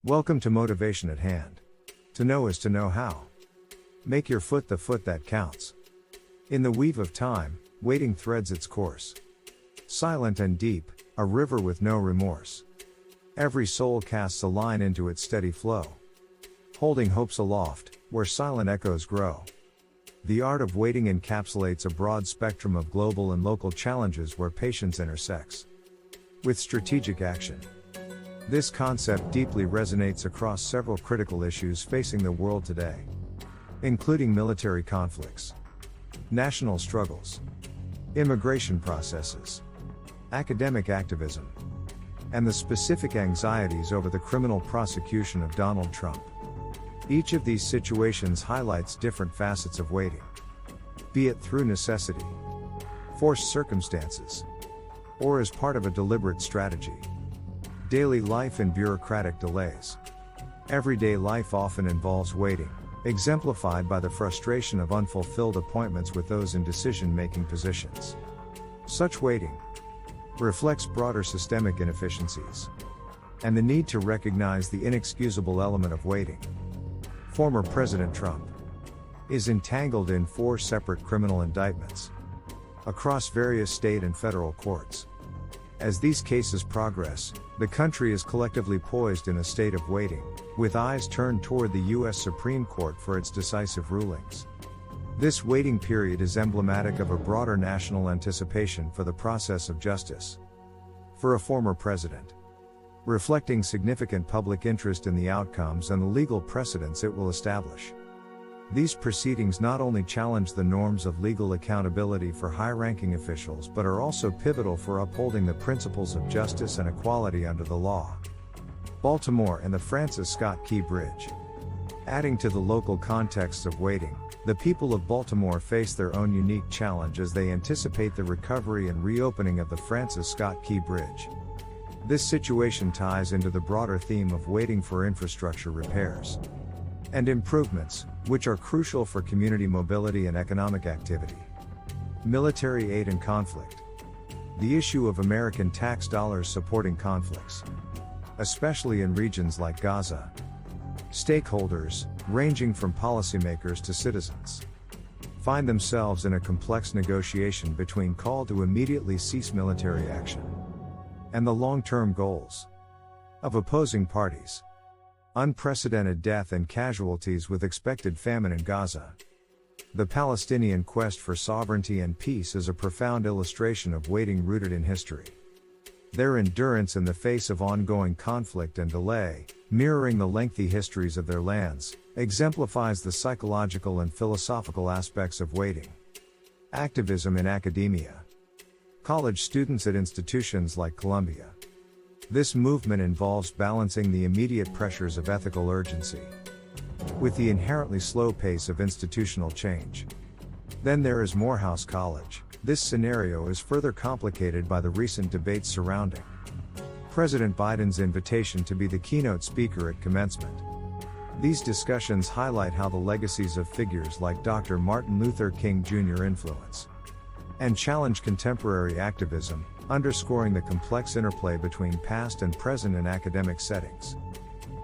Welcome to Motivation at Hand. To know is to know how. Make your foot the foot that counts. In the weave of time, waiting threads its course. Silent and deep, a river with no remorse. Every soul casts a line into its steady flow. Holding hopes aloft, where silent echoes grow. The art of waiting encapsulates a broad spectrum of global and local challenges where patience intersects with strategic action. This concept deeply resonates across several critical issues facing the world today, including military conflicts, national struggles, immigration processes, academic activism, and the specific anxieties over the criminal prosecution of Donald Trump. Each of these situations highlights different facets of waiting, be it through necessity, forced circumstances, or as part of a deliberate strategy. Daily life and bureaucratic delays. Everyday life often involves waiting, exemplified by the frustration of unfulfilled appointments with those in decision-making positions. Such waiting reflects broader systemic inefficiencies and the need to recognize the inexcusable element of waiting. Former President Trump is entangled in 4 separate criminal indictments across various state and federal courts. As these cases progress, the country is collectively poised in a state of waiting, with eyes turned toward the U.S. Supreme Court for its decisive rulings. This waiting period is emblematic of a broader national anticipation for the process of justice for a former president, reflecting significant public interest in the outcomes and the legal precedents it will establish. These proceedings not only challenge the norms of legal accountability for high-ranking officials but are also pivotal for upholding the principles of justice and equality under the law. Baltimore and the Francis Scott Key Bridge. Adding to the local context of waiting, the people of Baltimore face their own unique challenge as they anticipate the recovery and reopening of the Francis Scott Key Bridge. This situation ties into the broader theme of waiting for infrastructure repairs and improvements, which are crucial for community mobility and economic activity. Military aid and conflict. The issue of American tax dollars supporting conflicts, especially in regions like Gaza. Stakeholders, ranging from policymakers to citizens, find themselves in a complex negotiation between call to immediately cease military action and the long-term goals of opposing parties. Unprecedented death and casualties with expected famine in Gaza. The Palestinian quest for sovereignty and peace is a profound illustration of waiting rooted in history. Their endurance in the face of ongoing conflict and delay, mirroring the lengthy histories of their lands, exemplifies the psychological and philosophical aspects of waiting. Activism in academia. College students at institutions like Columbia. This movement involves balancing the immediate pressures of ethical urgency with the inherently slow pace of institutional change. Then there is Morehouse College. This scenario is further complicated by the recent debates surrounding President Biden's invitation to be the keynote speaker at commencement. These discussions highlight how the legacies of figures like Dr. Martin Luther King Jr. influence and challenge contemporary activism, underscoring the complex interplay between past and present in academic settings.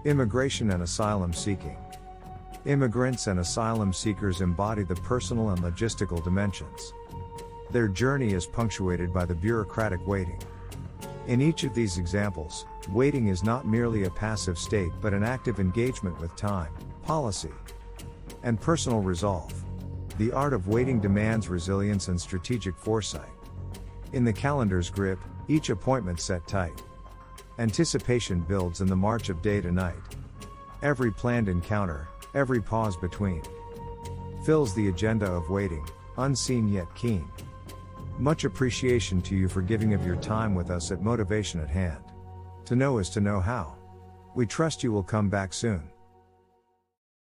Immigration and asylum seeking. Immigrants and asylum seekers embody the personal and logistical dimensions. Their journey is punctuated by the bureaucratic waiting. In each of these examples, waiting is not merely a passive state but an active engagement with time, policy, and personal resolve. The art of waiting demands resilience and strategic foresight. In the calendar's grip, each appointment set tight. Anticipation builds in the march of day to night. Every planned encounter, every pause between, fills the agenda of waiting, unseen yet keen. Much appreciation to you for giving of your time with us at Motivation at Hand. To know is to know how. We trust you will come back soon.